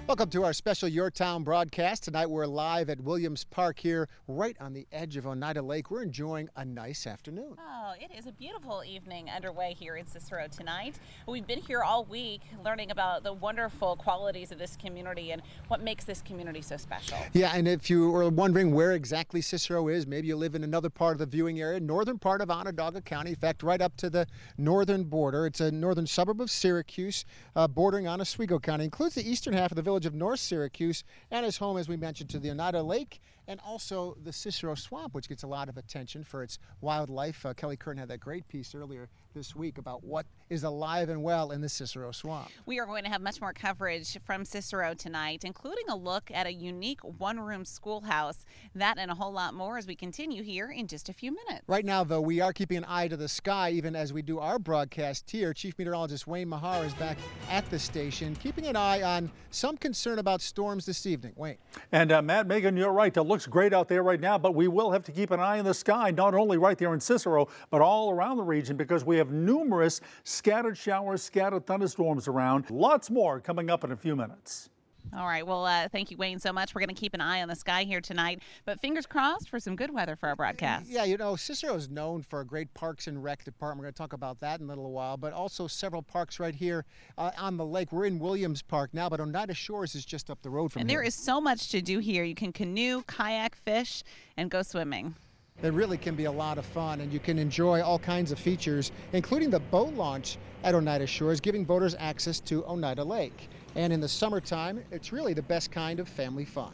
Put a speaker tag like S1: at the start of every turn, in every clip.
S1: Welcome to our special Your Town broadcast. Tonight we're live at Williams Park here, right on the edge of Oneida Lake. We're enjoying a nice afternoon.
S2: Oh, it is a beautiful evening underway here in Cicero tonight. We've been here all week learning about the wonderful qualities of this community and what makes this community so special.
S1: Yeah, and if you were wondering where exactly Cicero is, maybe you live in another part of the viewing area, northern part of Onondaga County, in fact, right up to the northern border. It's a northern suburb of Syracuse, bordering on Oswego County. It includes the eastern half of the village of North Syracuse and is home, as we mentioned, to the Oneida Lake and also the Cicero Swamp, which gets a lot of attention for its wildlife. Kelly Curtin had that great piece earlier this week about what is alive and well in the Cicero Swamp.
S2: We are going to have much more coverage from Cicero tonight, including a look at a unique one-room schoolhouse. That and a whole lot more as we continue here in just a few minutes.
S1: Right now, though, we are keeping an eye to the sky even as we do our broadcast here. Chief Meteorologist Wayne Mahar is back at the station, keeping an eye on some concern about storms this evening. Wayne.
S3: And Matt, Megan, you're right. It looks great out there right now, but we will have to keep an eye on the sky, not only right there in Cicero, but all around the region, because we have numerous scattered showers, scattered thunderstorms around. Lots more coming up in a few minutes.
S2: All right. Well, thank you, Wayne, so much. We're going to keep an eye on the sky here tonight, but fingers crossed for some good weather for our broadcast.
S1: Yeah, you know, Cicero is known for a great parks and rec department. We're going to talk about that in a little while, but also several parks right here on the lake. We're in Williams Park now, but Oneida Shores is just up the road from here.
S2: And there is so much to do here. You can canoe, kayak, fish, and go swimming.
S1: It really can be a lot of fun, and you can enjoy all kinds of features, including the boat launch at Oneida Shores, giving boaters access to Oneida Lake. And in the summertime, it's really the best kind of family fun.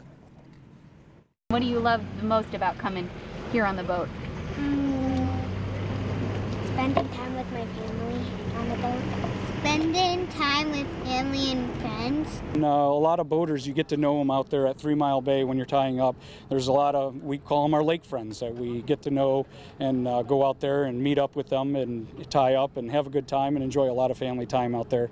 S4: What do you love the most about coming here on the boat?
S5: Spending time with my family on the boat. Spending time with family and friends.
S6: And, a lot of boaters, you get to know them out there at 3 Mile Bay when you're tying up. There's a lot of, we call them our lake friends, that we get to know and go out there and meet up with them and tie up and have a good time and enjoy a lot of family time out there.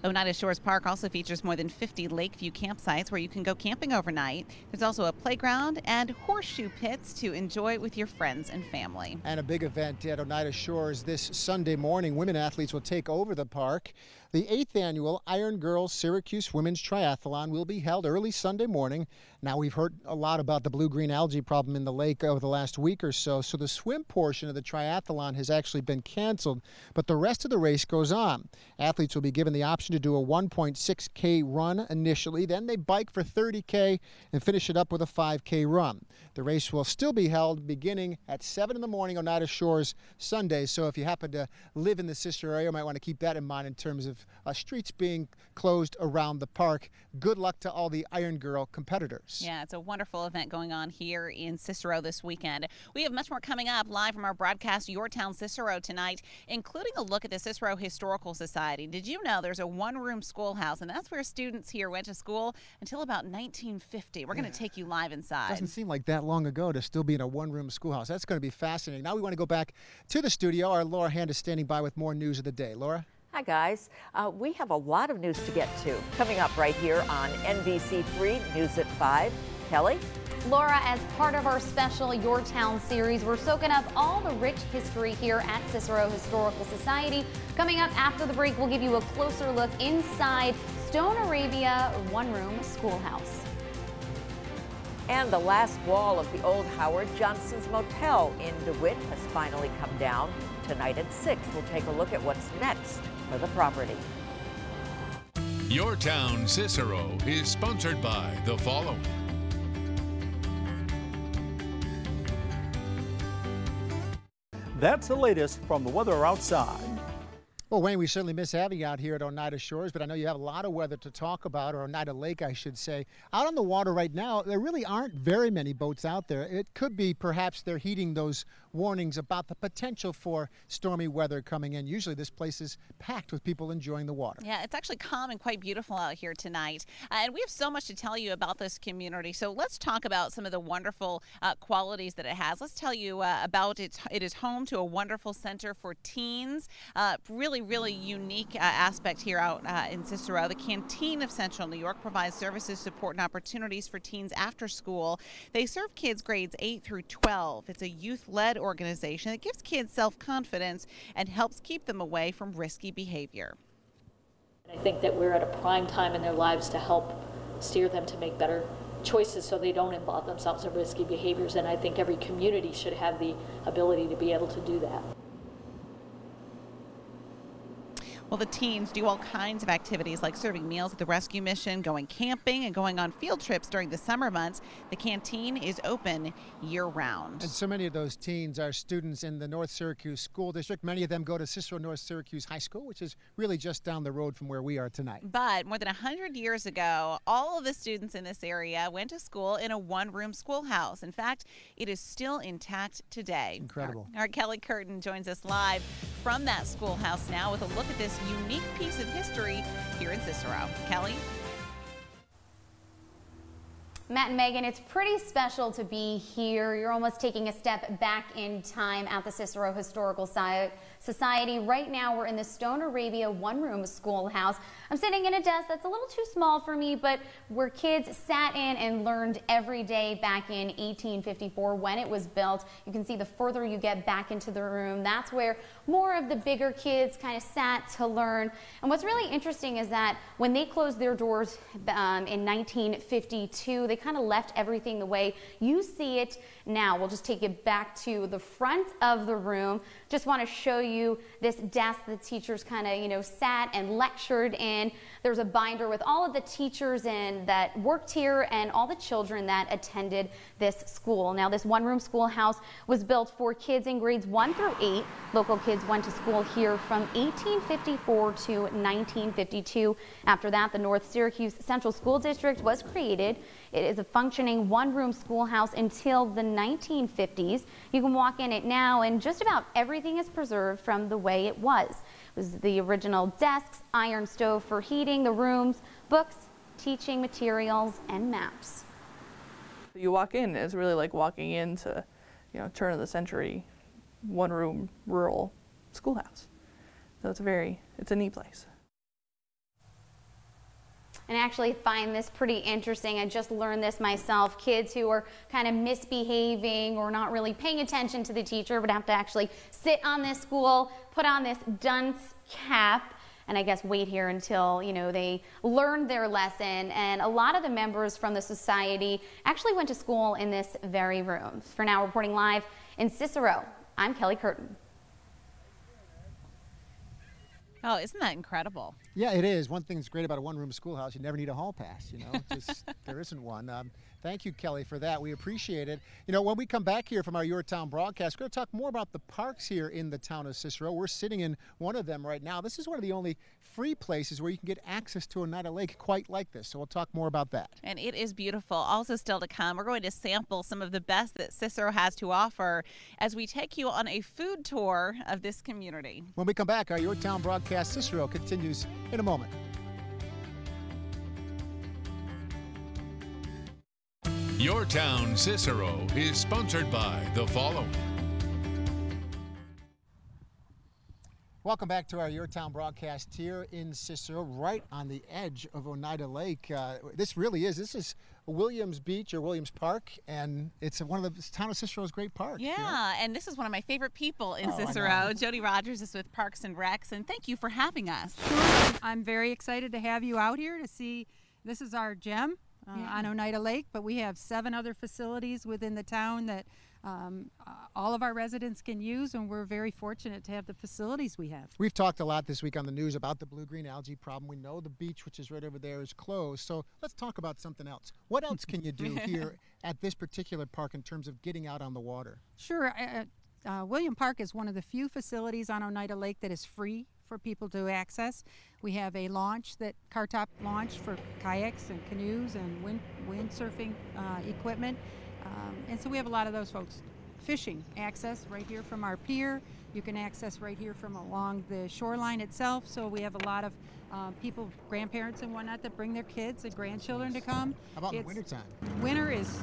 S2: Oneida Shores Park also features more than 50 lakeview campsites where you can go camping overnight. There's also a playground and horseshoe pits to enjoy with your friends and family.
S1: And a big event at Oneida Shores this Sunday morning. Women athletes will take over the park. The 8th annual Iron Girls Syracuse Women's Triathlon will be held early Sunday morning. Now, we've heard a lot about the blue-green algae problem in the lake over the last week or so, so the swim portion of the triathlon has actually been canceled, but the rest of the race goes on. Athletes will be given the option to do a 1.6K run initially, then they bike for 30K and finish it up with a 5K run. The race will still be held beginning at 7 in the morning, Oneida Shores, Sunday, so if you happen to live in the Cicero area, you might want to keep that in mind in terms of streets being closed around the park. Good luck to all the Iron Girl competitors.
S2: Yeah, it's a wonderful event going on here in Cicero this weekend. We have much more coming up live from our broadcast Your Town Cicero tonight, including a look at the Cicero Historical Society. Did you know there's a one-room schoolhouse, and that's where students here went to school until about 1950. We're going to take you live inside.
S1: Doesn't seem like that long ago to still be in a one-room schoolhouse. That's going to be fascinating. Now we want to go back to the studio. Our Laura Hand is standing by with more news of the day. Laura?
S7: Hi, guys. We have a lot of news to get to coming up right here on NBC3 News at 5. Kelly?
S4: Laura, as part of our special Your Town series, we're soaking up all the rich history here at Cicero Historical Society. Coming up after the break, we'll give you a closer look inside Stone Arabia one-room schoolhouse.
S7: And the last wall of the old Howard Johnson's Motel in DeWitt has finally come down. Tonight at 6, we'll take a look at what's next for the property.
S8: Your Town Cicero is sponsored by the following.
S3: That's the latest from the weather outside.
S1: Well, Wayne, we certainly miss having you out here at Oneida Shores, but I know you have a lot of weather to talk about, or Oneida Lake, I should say. Out on the water right now, there really aren't very many boats out there. It could be perhaps they're heeding those warnings about the potential for stormy weather coming in. Usually this place is packed with people enjoying the water.
S2: Yeah, it's actually calm and quite beautiful out here tonight. And we have so much to tell you about this community. So let's talk about some of the wonderful qualities that it has. Let's tell you about it. It is home to a wonderful center for teens. Really unique aspect here out in Cicero. The Canteen of Central New York provides services, support, and opportunities for teens after school. They serve kids grades 8 through 12. It's a youth-led organization that gives kids self-confidence and helps keep them away from risky behavior.
S9: I think that we're at a prime time in their lives to help steer them to make better choices so they don't involve themselves in risky behaviors, and I think every community should have the ability to be able to do that.
S2: Well, the teens do all kinds of activities like serving meals at the rescue mission, going camping, and going on field trips during the summer months. The canteen is open year-round.
S1: And so many of those teens are students in the North Syracuse School District. Many of them go to Cicero North Syracuse High School, which is really just down the road from where we are tonight.
S2: But more than 100 years ago, all of the students in this area went to school in a one-room schoolhouse. In fact, it is still intact today.
S1: Incredible.
S2: Our Kelly Curtin joins us live from that schoolhouse now with a look at this unique piece of history here in Cicero. Kelly?
S4: Matt and Megan, it's pretty special to be here. You're almost taking a step back in time at the Cicero Historical Society. Right now, we're in the Stone Arabia one-room schoolhouse. I'm sitting in a desk that's a little too small for me, but where kids sat in and learned every day back in 1854 when it was built. You can see the further you get back into the room, that's where more of the bigger kids kind of sat to learn. And what's really interesting is that when they closed their doors in 1952, they kind of left everything the way you see it now. We'll just take it back to the front of the room. Just want to show you this desk the teachers kind of, sat and lectured in. There's a binder with all of the teachers that worked here and all the children that attended this school. Now, this one-room schoolhouse was built for kids in grades 1 through 8. Local kids went to school here from 1854 to 1952. After that, the North Syracuse Central School District was created. It is a functioning one-room schoolhouse until the 1950s. You can walk in it now, and just about everything is preserved from the way it was. It was the original desks, iron stove for heating the rooms, books, teaching materials, and maps.
S10: You walk in, it's really like walking into, turn of the century, one-room rural schoolhouse. So it's a neat place.
S4: And I actually find this pretty interesting. I just learned this myself. Kids who are kind of misbehaving or not really paying attention to the teacher would have to actually sit on this stool, put on this dunce cap, and I guess wait here until, they learned their lesson. And a lot of the members from the society actually went to school in this very room. For now, reporting live in Cicero, I'm Kelly Curtin.
S2: Oh, isn't that incredible?
S1: Yeah, it is. One thing that's great about a one-room schoolhouse, you never need a hall pass, Just there isn't one. Thank you, Kelly, for that. We appreciate it. When we come back here from our Your Town broadcast, we're going to talk more about the parks here in the town of Cicero. We're sitting in one of them right now. This is one of the only free places where you can get access to Oneida Lake quite like this. So we'll talk more about that.
S2: And it is beautiful. Also still to come, we're going to sample some of the best that Cicero has to offer as we take you on a food tour of this community.
S1: When we come back, our Your Town broadcast Cicero continues in a moment.
S8: Your Town Cicero is sponsored by the following.
S1: Welcome back to our Your Town broadcast here in Cicero, right on the edge of Oneida Lake. This is Williams Beach or Williams Park, and it's one of the town of Cicero's great parks.
S2: Yeah, and this is one of my favorite people in Cicero. Jody Rogers is with Parks and Recs, and thank you for having us.
S11: Sure. I'm very excited to have you out here to see. This is our gem on Oneida Lake, but we have 7 other facilities within the town that all of our residents can use, and we're very fortunate to have the facilities we have.
S1: We've talked a lot this week on the news about the blue-green algae problem. We know the beach, which is right over there, is closed. So let's talk about something else. What else can you do here at this particular park in terms of getting out on the water?
S11: Sure. William Park is one of the few facilities on Oneida Lake that is free for people to access. We have a car top launch for kayaks and canoes and windsurfing equipment. And so we have a lot of those folks. Fishing access right here from our pier. You can access right here from along the shoreline itself. So we have a lot of people, grandparents and whatnot, that bring their kids and grandchildren to come.
S1: How about in the wintertime?
S11: Winter is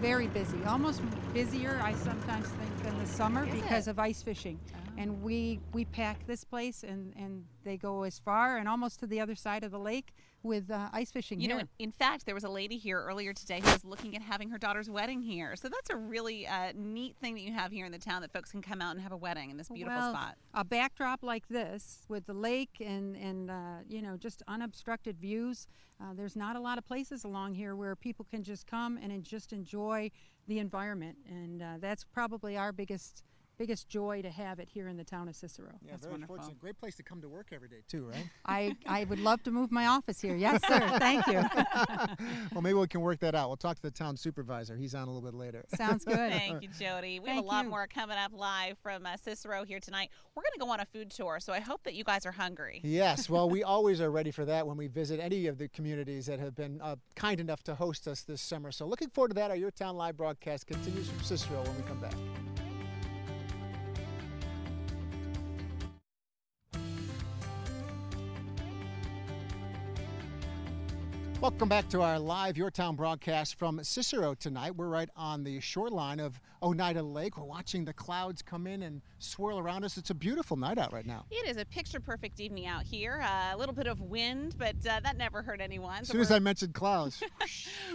S11: very busy, almost busier, I sometimes think, than the summer because of ice fishing. And we pack this place, and they go as far and almost to the other side of the lake with ice fishing
S2: You
S11: here.
S2: know, in fact, there was a lady here earlier today who was looking at having her daughter's wedding here. So that's a really neat thing that you have here in the town, that folks can come out and have a wedding in this beautiful spot.
S11: A backdrop like this with the lake and you know, just unobstructed views. There's not a lot of places along here where people can just come and just enjoy the environment, and that's probably our biggest joy to have it here in the town of Cicero.
S1: Yeah,
S2: That's
S1: very
S2: wonderful.
S1: fortunate. Great place to come to work every day too, right?
S11: I would love to move my office here. Yes, sir. Thank you.
S1: Well, maybe we can work that out. We'll talk to the town supervisor. He's on a little bit later.
S11: Sounds good.
S2: Thank you, Jody. We have a
S11: Thank
S2: lot
S11: you.
S2: more coming up live from Cicero here tonight. We're going to go on a food tour, so I hope that you guys are hungry.
S1: Yes, well, we always are ready for that when we visit any of the communities that have been kind enough to host us this summer. So looking forward to that. Our Your Town Live broadcast continues from Cicero when we come back. Welcome back to our live Your Town broadcast from Cicero tonight. We're right on the shoreline of Oneida Lake. We're watching the clouds come in and swirl around us. It's a beautiful night out right now.
S2: It is a picture-perfect evening out here. A little bit of wind, but that never hurt anyone.
S1: As soon as I mentioned clouds.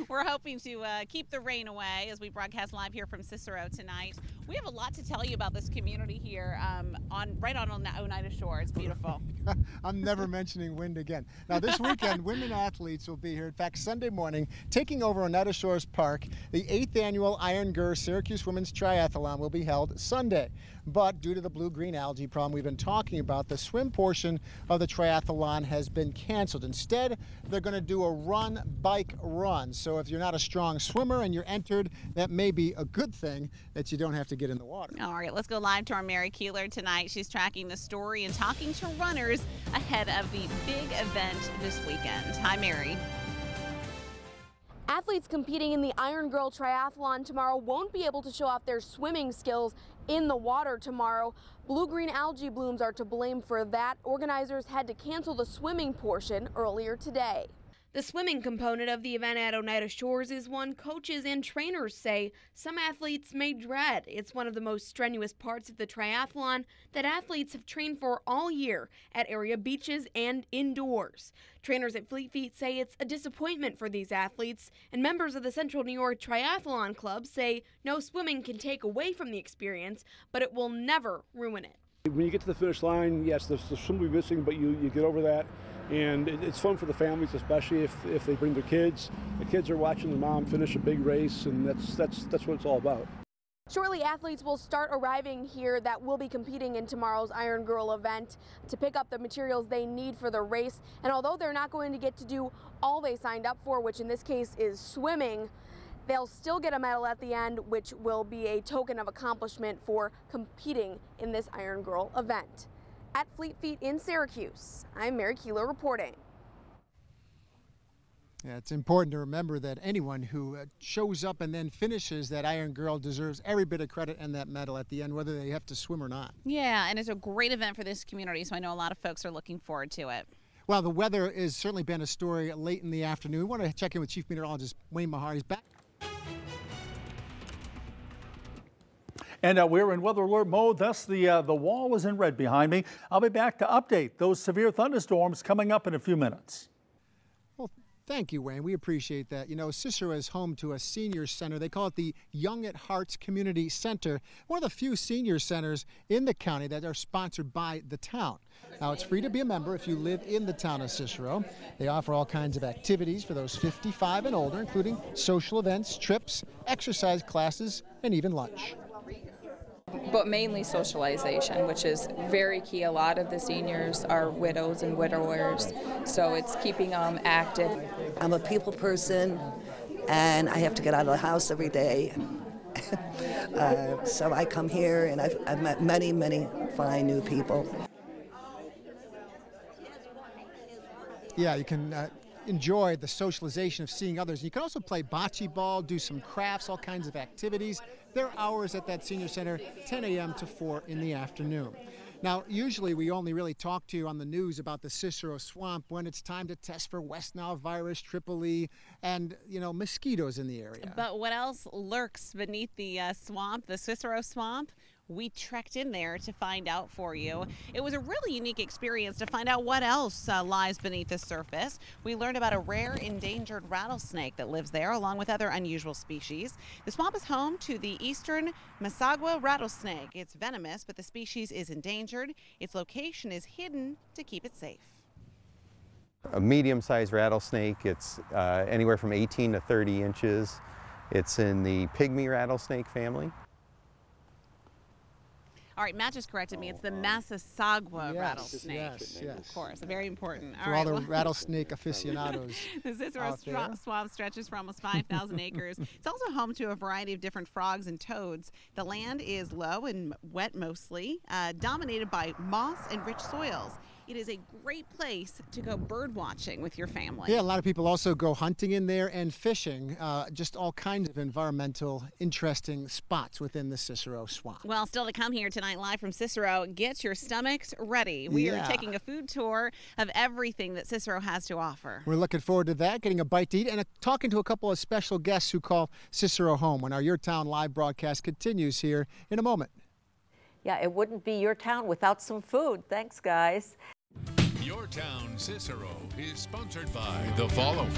S2: We're hoping to keep the rain away as we broadcast live here from Cicero tonight. We have a lot to tell you about this community here right on Oneida Shore. It's beautiful.
S1: I'm never mentioning wind again. Now this weekend, women athletes will be here. In fact, Sunday morning, taking over Oneida Shores Park, the 8th annual Iron Gur Syracuse Women's Triathlon will be held Sunday. But due to the blue-green algae problem we've been talking about, the swim portion of the triathlon has been canceled. Instead, they're going to do a run-bike run. So if you're not a strong swimmer and you're entered, that may be a good thing that you don't have to get in the water.
S2: All right, let's go live to our Mary Keeler tonight. She's tracking the story and talking to runners ahead of the big event this weekend. Hi, Mary.
S12: Athletes competing in the Iron Girl Triathlon tomorrow won't be able to show off their swimming skills in the water tomorrow. Blue-green algae blooms are to blame for that. Organizers had to cancel the swimming portion earlier today. The swimming component of the event at Oneida Shores is one coaches and trainers say some athletes may dread. It's one of the most strenuous parts of the triathlon that athletes have trained for all year at area beaches and indoors. Trainers at Fleet Feet say it's a disappointment for these athletes, and members of the Central New York Triathlon Club say no swimming can take away from the experience, but it will never ruin it.
S13: When you get to the finish line, yes, the swim will be missing, but you get over that. And it's fun for the families, especially if they bring their kids. The kids are watching their mom finish a big race, and that's what it's all about.
S12: Shortly, athletes will start arriving here that will be competing in tomorrow's Iron Girl event to pick up the materials they need for the race. And although they're not going to get to do all they signed up for, which in this case is swimming, they'll still get a medal at the end, which will be a token of accomplishment for competing in this Iron Girl event. At Fleet Feet in Syracuse, I'm Mary Keeler reporting.
S1: Yeah, it's important to remember that anyone who shows up and then finishes that Iron Girl deserves every bit of credit and that medal at the end, whether they have to swim or not.
S2: Yeah, and it's a great event for this community, so I know a lot of folks are looking forward to it.
S1: Well, the weather has certainly been a story late in the afternoon. We want to check in with Chief Meteorologist Wayne Mahar. He's back.
S3: And we're in weather alert mode, thus the wall is in red behind me. I'll be back to update those severe thunderstorms coming up in a few minutes.
S1: Well, thank you, Wayne. We appreciate that. You know, Cicero is home to a senior center. They call it the Young at Hearts Community Center, one of the few senior centers in the county that are sponsored by the town. Now, it's free to be a member if you live in the town of Cicero. They offer all kinds of activities for those 55 and older, including social events, trips, exercise classes, and even lunch.
S14: But mainly socialization, which is very key. A lot of the seniors are widows and widowers, so it's keeping them active.
S15: I'm a people person, and I have to get out of the house every day. So I come here, and I've met many, many fine new people.
S1: Yeah, you can enjoy the socialization of seeing others. You can also play bocce ball, do some crafts, all kinds of activities. There are hours at that senior center, 10 a.m. to 4 in the afternoon. Now, usually we only really talk to you on the news about the Cicero swamp when it's time to test for West Nile virus, Triple E, and, you know, mosquitoes in the area.
S2: But what else lurks beneath the swamp, the Cicero swamp? we trekked in there to find out for you. It was a really unique experience to find out what else lies beneath the surface. We learned about a rare endangered rattlesnake that lives there, along with other unusual species. The swamp is home to the eastern Masagua rattlesnake. It's venomous, but the species is endangered. Its location is hidden to keep it safe.
S16: A medium-sized rattlesnake. It's anywhere from 18 to 30 inches. It's in the pygmy rattlesnake family.
S2: All right, Matt just corrected me. It's the Massassagua rattlesnake.
S1: Yes, yes.
S2: Of course, very important.
S1: For all the rattlesnake aficionados.
S2: The Cicero swamp stretches for almost 5,000 acres. It's also home to a variety of different frogs and toads. The land is low and wet mostly, dominated by moss and rich soils. It is a great place to go bird watching with your family.
S1: Yeah, a lot of people also go hunting in there and fishing, just all kinds of environmental, interesting spots within the Cicero Swamp.
S2: Well, still to come here tonight live from Cicero, get your stomachs ready. We are taking a food tour of everything that Cicero has to offer.
S1: We're looking forward to that, getting a bite to eat, and talking to a couple of special guests who call Cicero home when our Your Town live broadcast continues here in a moment.
S7: Yeah, it wouldn't be your town without some food. Thanks, guys.
S8: Your Town Cicero is sponsored by the following.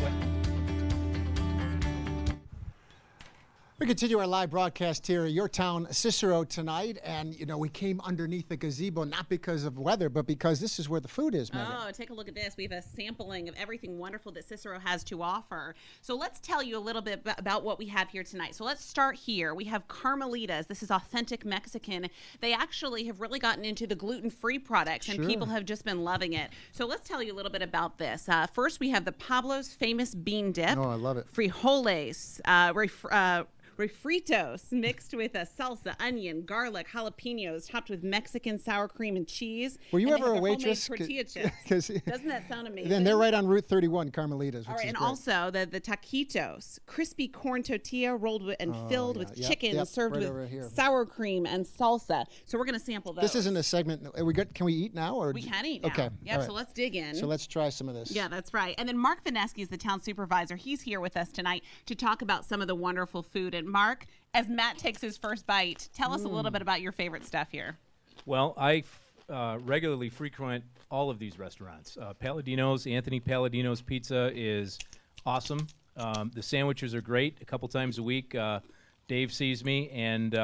S1: We continue our live broadcast here at Your Town Cicero tonight, and you know we came underneath the gazebo not because of weather, but because this is where the food is, Megan.
S2: Oh, take a look at this. We have a sampling of everything wonderful that Cicero has to offer. So let's tell you a little bit about what we have here tonight. So let's start here. We have Carmelitas. This is authentic Mexican. They actually have really gotten into the gluten-free products, and people have just been loving it. So let's tell you a little bit about this. First, we have the Pablo's famous bean dip.
S1: Oh, I love it.
S2: Frijoles, refritos mixed with a salsa, onion, garlic, jalapenos, topped with Mexican sour cream and cheese.
S1: Were you
S2: and
S1: ever a waitress?
S2: Tortilla chips. Doesn't that sound amazing?
S1: Then they're right on Route 31, Carmelitas.
S2: All right, and
S1: great.
S2: Also the taquitos, crispy corn tortilla rolled with, and filled with chicken, served
S1: right
S2: with sour cream and salsa. So we're going to sample those.
S1: This isn't a segment. Are we good? Can we eat now? Or
S2: we can eat now.
S1: Okay.
S2: Yeah, so let's dig in.
S1: So let's try some of this.
S2: Yeah, that's right. And then Mark Vineski is the town supervisor. He's here with us tonight to talk about some of the wonderful food. And Mark, as Matt takes his first bite, tell us a little bit about your favorite stuff here.
S17: Well, I regularly frequent all of these restaurants. Palladino's, Anthony Palladino's Pizza is awesome. The sandwiches are great. A couple times a week, Dave sees me, and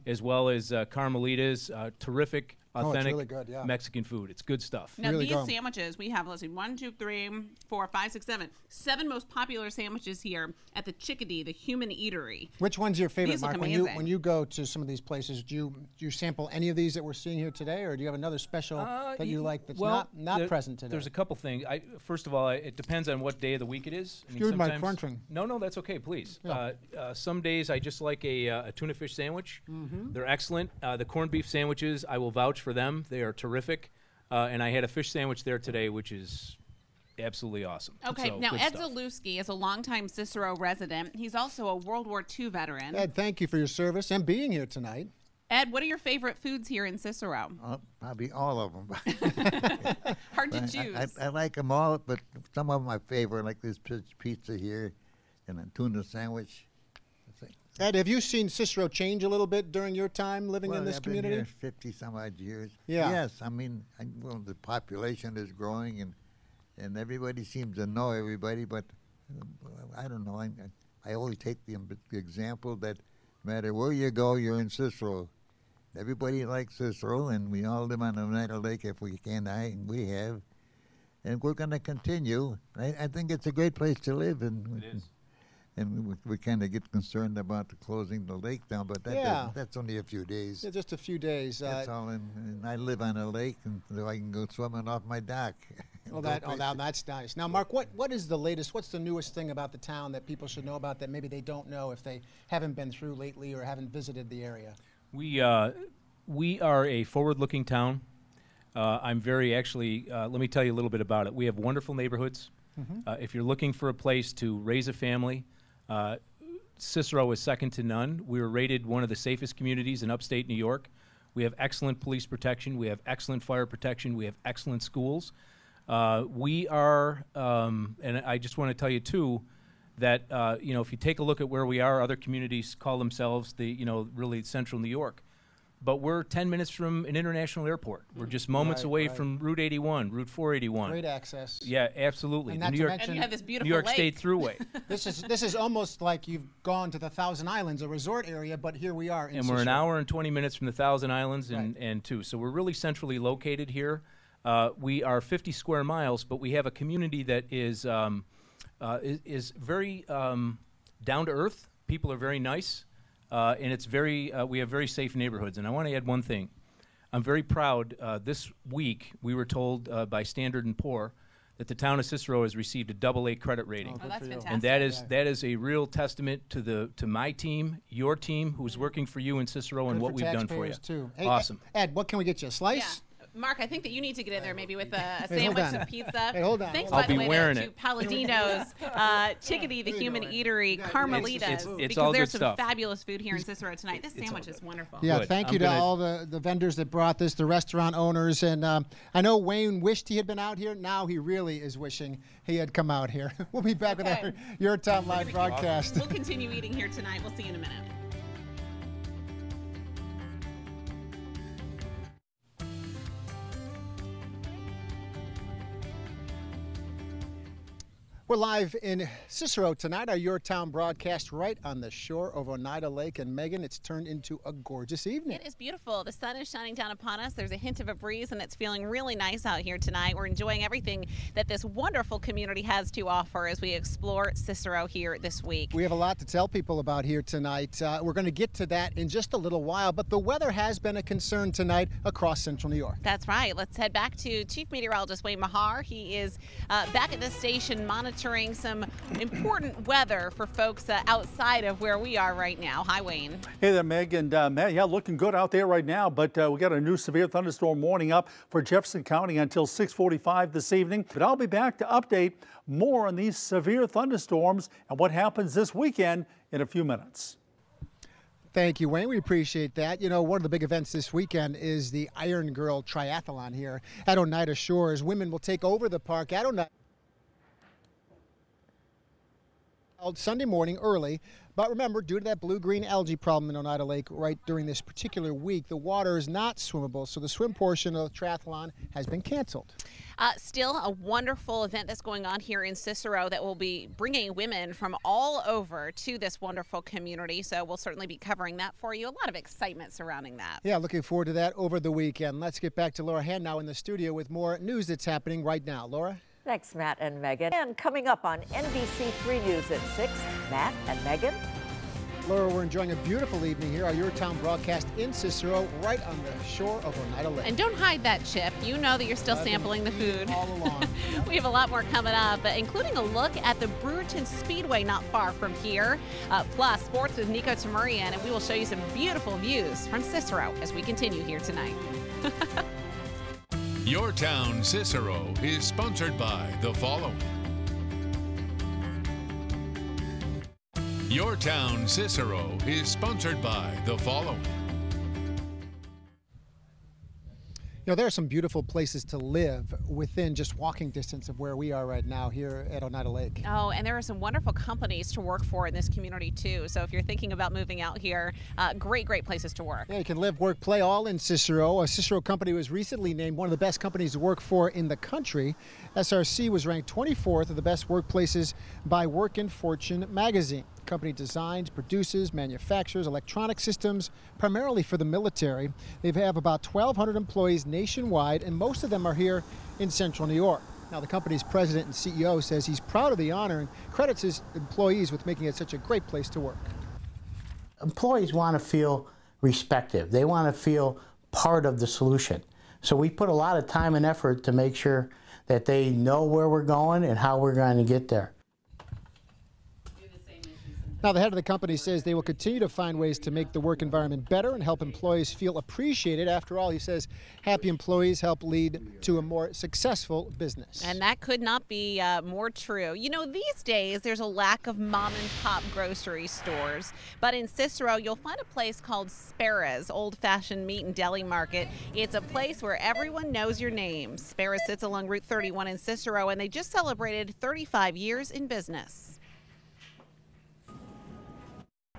S17: as well as Carmelita's, terrific, authentic
S1: really good,
S17: Mexican food. It's good stuff.
S2: Now these sandwiches, we have, let's see, 1, 2, 3, 4, 5, 6, 7. 7 most popular sandwiches here at the Chickadee, the Human Eatery.
S1: Which one's your favorite,
S2: These look
S1: Mark?
S2: amazing.
S1: When you go to some of these places, do you sample any of these that we're seeing here today, or do you have another special that you like that's not present today?
S17: There's a couple things. First of all, it depends on what day of the week it is.
S1: Excuse my crunching.
S17: No, that's okay, please.
S1: Yeah.
S17: Some days I just like a tuna fish sandwich. They're excellent. The corned beef sandwiches, I will vouch for them. They are terrific. And I had a fish sandwich there today, which is absolutely awesome.
S2: Okay,
S17: so,
S2: now
S17: good
S2: Ed
S17: stuff.
S2: Zalewski is a longtime Cicero resident. He's also a World War II veteran.
S1: Ed, thank you for your service and being here tonight.
S2: Ed, what are your favorite foods here in Cicero?
S18: Probably all of them.
S2: Hard to choose.
S18: I like them all, but some of them I favor, like this pizza here and a tuna sandwich.
S1: Ed, have you seen Cicero change a little bit during your time living in this community?
S18: I've been here 50-some-odd years.
S1: Yeah.
S18: Yes, I mean, the population is growing, and everybody seems to know everybody, but I don't know. I always take the example that no matter where you go, you're in Cicero. Everybody likes Cicero, and we all live on Oneida Lake if we can. We have. And we're going to continue. I think it's a great place to live. And
S17: it is.
S18: And we kind of get concerned about closing the lake down, but that's only a few days.
S1: Yeah, just a few days.
S18: That's all. And I live on a lake, and so I can go swimming off my dock.
S1: That's nice. Now, Mark, what is the latest? What's the newest thing about the town that people should know about that maybe they don't know if they haven't been through lately or haven't visited the area?
S17: We are a forward-looking town. I'm very let me tell you a little bit about it. We have wonderful neighborhoods. If you're looking for a place to raise a family, Cicero is second to none. We were rated one of the safest communities in upstate New York. We have excellent police protection. We have excellent fire protection. We have excellent schools. We are, and I just want to tell you too, that if you take a look at where we are, other communities call themselves really central New York. but we're 10 minutes from an international airport. We're just moments away from Route 81, Route 481.
S1: Great access.
S17: Yeah, absolutely.
S1: And
S17: The
S1: not
S17: New
S1: to
S17: York,
S1: mention-
S2: And you have this beautiful
S17: New York
S2: lake.
S17: State Thruway.
S1: This is almost like you've gone to the Thousand Islands, a resort area, but here we are in
S17: And we're an
S1: Cicero.
S17: hour and 20 minutes from the Thousand Islands and two. So we're really centrally located here. We are 50 square miles, but we have a community that is very down to earth. People are very nice, and it's very. We have very safe neighborhoods. And I want to add one thing. I'm very proud. This week we were told by Standard & Poor that the town of Cicero has received a AA credit rating.
S2: Oh, that's fantastic.
S17: And that is a real testament to my team, your team, who's working for you in Cicero, and
S1: Good
S17: what
S1: for
S17: we've done for you.
S1: taxpayers, too. Hey,
S17: Awesome.
S1: Ed, what can we get you? A slice?
S2: Yeah. Mark, I think that you need to get in there maybe with a
S1: Hey,
S2: sandwich,
S1: hold on.
S2: some pizza.
S1: Hey, hold on.
S2: Thanks,
S17: I'll
S2: by the
S17: be
S2: way,
S17: wearing
S2: to
S17: it.
S2: Palladino's, Chickadee, the Human Eatery, Carmelita's,
S17: it's
S2: because
S17: all
S2: there's
S17: good
S2: some
S17: stuff.
S2: fabulous food here in Cicero tonight. This sandwich is wonderful.
S1: Yeah,
S17: Good.
S1: thank
S17: I'm
S1: you to
S17: gonna-
S1: all the vendors that brought this, the restaurant owners. And I know Wayne wished he had been out here. Now he really is wishing he had come out here. We'll be back with our Your Town Live broadcast.
S2: We'll continue eating here tonight. We'll see you in a minute.
S1: We're live in Cicero tonight, our Your Town broadcast right on the shore of Oneida Lake. And Megan, it's turned into a gorgeous evening.
S2: It is beautiful. The sun is shining down upon us. There's a hint of a breeze, and it's feeling really nice out here tonight. We're enjoying everything that this wonderful community has to offer as we explore Cicero here this week.
S1: We have a lot to tell people about here tonight. We're going to get to that in just a little while, but the weather has been a concern tonight across central New York.
S2: That's right. Let's head back to Chief Meteorologist Wayne Mahar. He is back at the station monitoring some important weather for folks outside of where we are right now. Hi, Wayne.
S3: Hey there, Meg. And Matt, yeah, looking good out there right now, but we got a new severe thunderstorm warning up for Jefferson County until 6:45 this evening. But I'll be back to update more on these severe thunderstorms and what happens this weekend in a few minutes.
S1: Thank you, Wayne. We appreciate that. You know, one of the big events this weekend is the Iron Girl Triathlon here at Oneida Shores. Women will take over the park at Oneida Sunday morning early. But remember, due to that blue-green algae problem in Oneida Lake right during this particular week, the water is not swimmable, so the swim portion of the triathlon has been canceled.
S2: Still a wonderful event that's going on here in Cicero that will be bringing women from all over to this wonderful community. So we'll certainly be covering that for you. A lot of excitement surrounding that.
S1: Yeah, looking forward to that over the weekend. Let's get back to Laura Hand now in the studio with more news that's happening right now. Laura?
S7: Thanks, Matt and Megan. And coming up on NBC 3 News at 6, Matt and Megan.
S1: Laura, we're enjoying a beautiful evening here, our Your Town broadcast in Cicero, right on the shore of Oneida Lake.
S2: And don't hide that chip. You know that you're still sampling the food.
S1: All along.
S2: We have a lot more coming up, including a look at the Brewerton Speedway not far from here. Plus, sports with Nico Tamurian, and we will show you some beautiful views from Cicero as we continue here tonight.
S8: Your Town Cicero is sponsored by the following. Your Town Cicero is sponsored by the following.
S1: You know, there are some beautiful places to live within just walking distance of where we are right now here at Oneida Lake.
S2: Oh, and there are some wonderful companies to work for in this community, too. So if you're thinking about moving out here, great places to work.
S1: Yeah, you can live, work, play all in Cicero. A Cicero company was recently named one of the best companies to work for in the country. SRC was ranked 24th of the best workplaces by Work and Fortune magazine. The company designs, produces, manufactures electronic systems, primarily for the military. They have about 1,200 employees nationwide, and most of them are here in central New York. Now, the company's president and CEO says he's proud of the honor and credits his employees with making it such a great place to work.
S19: Employees want to feel respected. They want to feel part of the solution. So we put a lot of time and effort to make sure that they know where we're going and how we're going to get there.
S1: Now, the head of the company says they will continue to find ways to make the work environment better and help employees feel appreciated. After all, he says happy employees help lead to a more successful business.
S2: And that could not be more true. You know, these days there's a lack of mom and pop grocery stores. But in Cicero, you'll find a place called Spera's Old-Fashioned Meat and Deli Market. It's a place where everyone knows your name. Spera sits along Route 31 in Cicero, and they just celebrated 35 years in business.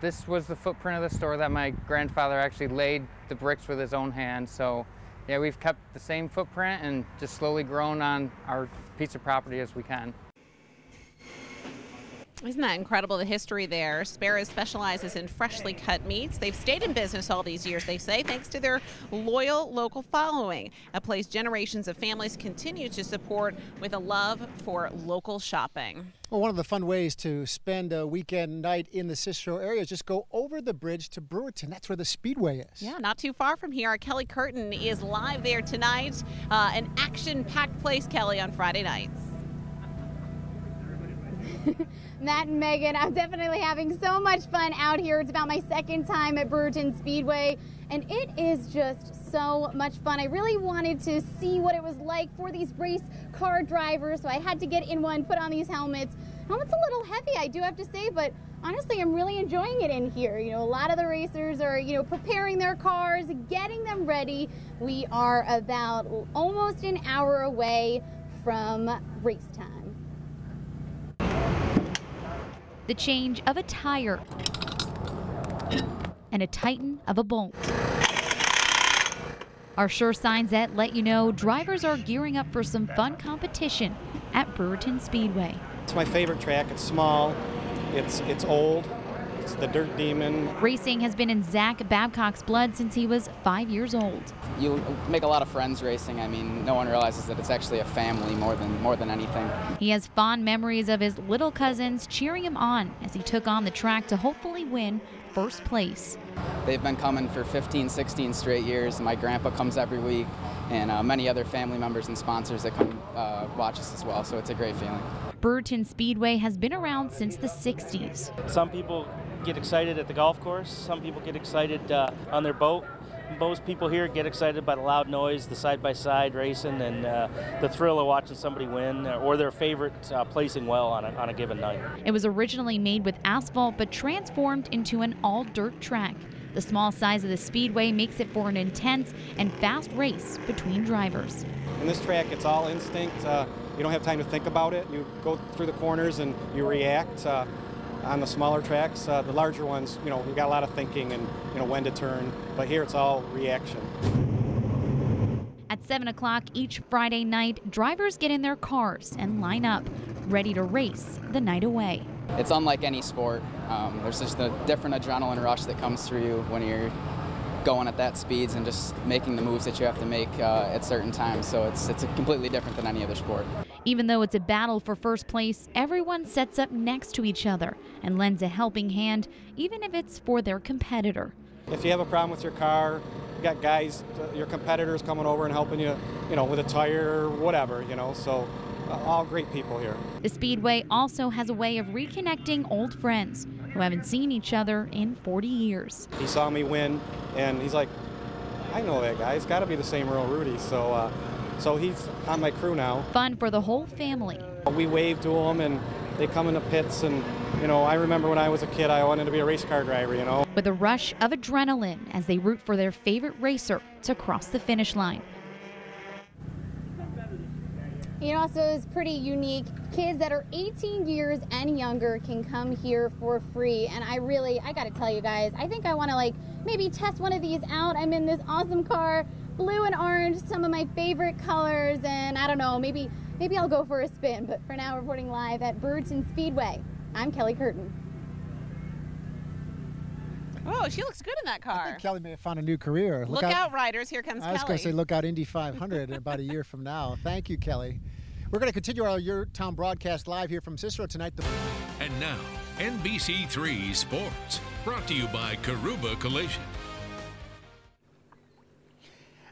S20: This was the footprint of the store that my grandfather actually laid the bricks with his own hand. So yeah, we've kept the same footprint and just slowly grown on our piece of property as we can.
S2: Isn't that incredible, the history there? Sparrows specializes in freshly cut meats. They've stayed in business all these years, they say, thanks to their loyal local following, a place generations of families continue to support with a love for local shopping.
S1: Well, one of the fun ways to spend a weekend night in the Cicero area is just go over the bridge to Brewerton. That's where the Speedway is.
S2: Yeah, not too far from here. Kelly Curtin is live there tonight. An action-packed place, Kelly, on Friday nights.
S21: Matt and Megan, I'm definitely having so much fun out here. It's about my second time at Brewerton Speedway, and it is just so much fun. I really wanted to see what it was like for these race car drivers, so I had to get in one, put on these helmets. Helmet's a little heavy, I do have to say, but honestly, I'm really enjoying it in here. You know, a lot of the racers are, preparing their cars, getting them ready. We are about almost an hour away from race time.
S22: The change of a tire and a tighten of a bolt are sure signs that let you know drivers are gearing up for some fun competition at Brewerton Speedway.
S23: It's my favorite track. It's small, it's old, it's the dirt demon.
S22: Racing has been in Zach Babcock's blood since he was 5 years old.
S24: You make a lot of friends racing. I mean, no one realizes that it's actually a family more than anything.
S22: He has fond memories of his little cousins cheering him on as he took on the track to hopefully win first place.
S24: They've been coming for 15, 16 straight years. My grandpa comes every week, and many other family members and sponsors that come watch us as well, so it's a great feeling.
S22: Brewerton Speedway has been around since the 60s.
S25: Some people get excited at the golf course, some people get excited on their boat. Most people here get excited by the loud noise, the side-by-side racing, and the thrill of watching somebody win or their favorite placing well on a given night.
S22: It was originally made with asphalt but transformed into an all-dirt track. The small size of the speedway makes it for an intense and fast race between drivers.
S23: In this track, it's all instinct. You don't have time to think about it. You go through the corners and you react. On the smaller tracks, the larger ones, we've got a lot of thinking and when to turn, but here it's all reaction.
S22: At 7 o'clock each Friday night, drivers get in their cars and line up, ready to race the night away.
S24: It's unlike any sport. There's just a different adrenaline rush that comes through you when you're going at that speeds and just making the moves that you have to make at certain times. So it's completely different than any other sport.
S22: Even though it's a battle for first place, everyone sets up next to each other and lends a helping hand, even if it's for their competitor.
S23: If you have a problem with your car, you got guys, your competitors coming over and helping you, with a tire or whatever, so all great people here.
S22: The Speedway also has a way of reconnecting old friends who haven't seen each other in 40 years.
S23: He saw me win, and he's like, I know that guy. It's got to be the same Earl Rudy. So he's on my crew now.
S22: Fun for the whole family.
S23: We wave to them, and they come in the pits, and I remember when I was a kid, I wanted to be a race car driver,
S22: With a rush of adrenaline as they root for their favorite racer to cross the finish line.
S21: Also is pretty unique. Kids that are 18 years and younger can come here for free. And I gotta tell you guys, I think I wanna maybe test one of these out. I'm in this awesome car, blue and orange, some of my favorite colors, and I don't know, maybe I'll go for a spin. But for now, reporting live at Brewerton Speedway, I'm Kelly Curtin.
S2: Oh, she looks good in that car.
S1: I think Kelly may have found a new career.
S2: Look out, riders. Here comes Kelly.
S1: I was going to say, look out, Indy 500 in about a year from now. Thank you, Kelly. We're going to continue our Your Town broadcast live here from Cicero tonight.
S8: And now, NBC3 Sports, brought to you by Karuba Collision.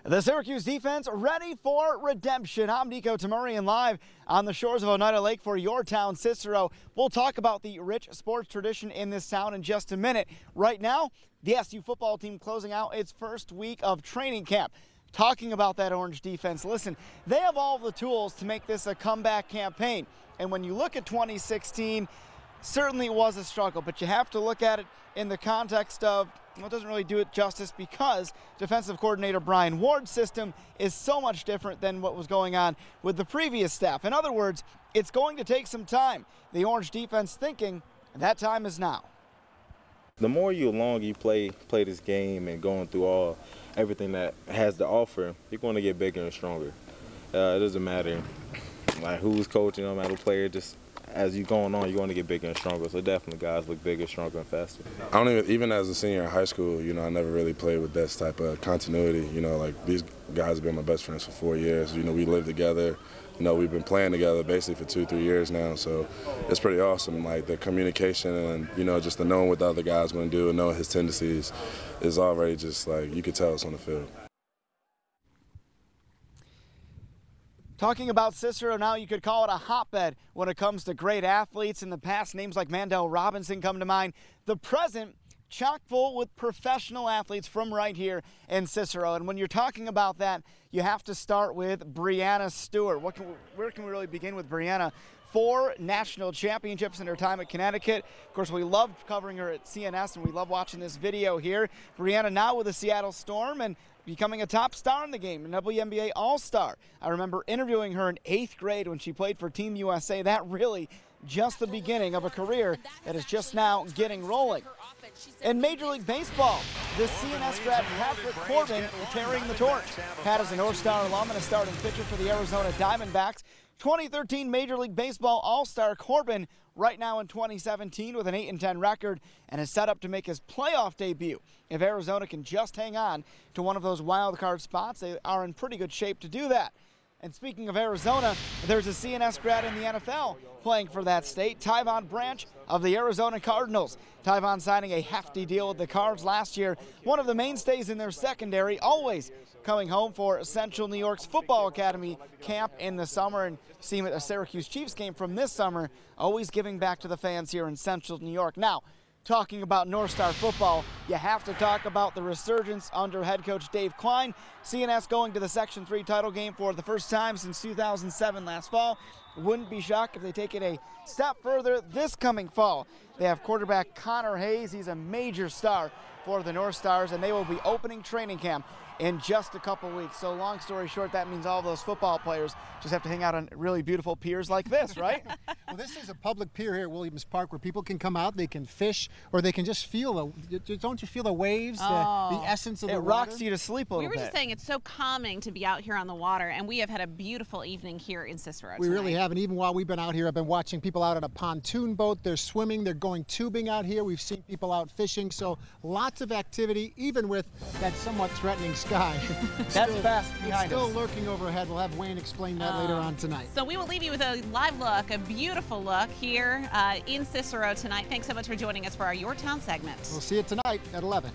S26: The Syracuse defense ready for redemption. I'm Nico Tamurian live on the shores of Oneida Lake for Your Town, Cicero. We'll talk about the rich sports tradition in this town in just a minute. Right now, the SU football team closing out its first week of training camp. Talking about that orange defense, listen, they have all the tools to make this a comeback campaign. And when you look at 2016, certainly it was a struggle, but you have to look at it in the context of, well, it doesn't really do it justice because defensive coordinator Brian Ward's system is so much different than what was going on with the previous staff. In other words, it's going to take some time. The orange defense thinking that time is now.
S4: The more longer you play this game and going through everything that has to offer, you're going to get bigger and stronger. It doesn't matter like who's coaching, no matter who player, just as you're going on, you're going to get bigger and stronger. So definitely guys look bigger, stronger, and faster.
S5: I don't even as a senior in high school, I never really played with this type of continuity. Like these guys have been my best friends for 4 years. We live together. We've been playing together basically for 2-3 years now. So it's pretty awesome. Like the communication and, just the knowing what the other guy's going to do and knowing his tendencies is already just like, you could tell it's on the field.
S26: Talking about Cicero now, you could call it a hotbed when it comes to great athletes. In the past, names like Mandel Robinson come to mind. The present, chock full with professional athletes from right here in Cicero. And when you're talking about that, you have to start with Brianna Stewart. Where can we really begin with Brianna? 4 national championships in her time at Connecticut. Of course, we loved covering her at CNS, and we love watching this video here. Brianna now with the Seattle Storm and becoming a top star in the game, an WNBA All-Star. I remember interviewing her in 8th grade when she played for Team USA. That really just the beginning of a career that is just now getting rolling. In Major League Baseball, the CNS grad Patrick Corbin carrying the torch. Pat is a North Star alum and a starting pitcher for the Arizona Diamondbacks. 2013 Major League Baseball All-Star Corbin right now in 2017 with an 8-10 record and is set up to make his playoff debut. If Arizona can just hang on to one of those wild card spots, they are in pretty good shape to do that. And speaking of Arizona, there's a CNS grad in the NFL playing for that state, Tyvon Branch of the Arizona Cardinals. Tyvon signing a hefty deal with the Cards last year, one of the mainstays in their secondary, always coming home for Central New York's Football Academy camp in the summer, and seeing a Syracuse Chiefs game from this summer, always giving back to the fans here in Central New York. Now, talking about North Star football, you have to talk about the resurgence under head coach Dave Klein. CNS going to the Section 3 title game for the first time since 2007 last fall. Wouldn't be shocked if they take it a step further this coming fall. They have quarterback Connor Hayes. He's a major star for the North Stars, and they will be opening training camp in just a couple weeks. So long story short, that means all those football players just have to hang out on really beautiful piers like this, right?
S1: Well, this is a public pier here at Williams Park where people can come out, they can fish, or they can just feel don't you feel the waves, the essence of the water?
S26: It rocks you to sleep a little bit.
S2: We were just saying it's so calming to be out here on the water, and we have had a beautiful evening here in Cicero
S1: We
S2: tonight.
S1: really have, and even while we've been out here, I've been watching people out on a pontoon boat. They're swimming, they're going tubing out here. We've seen people out fishing, so lots of activity, even with that somewhat threatening sky.
S26: That's fast
S1: It's
S26: behind
S1: still
S26: us.
S1: lurking overhead. We'll have Wayne explain that later on tonight.
S2: So we will leave you with a live look, a beautiful look here in Cicero tonight. Thanks so much for joining us for our Your Town segment.
S1: We'll see you tonight at 11.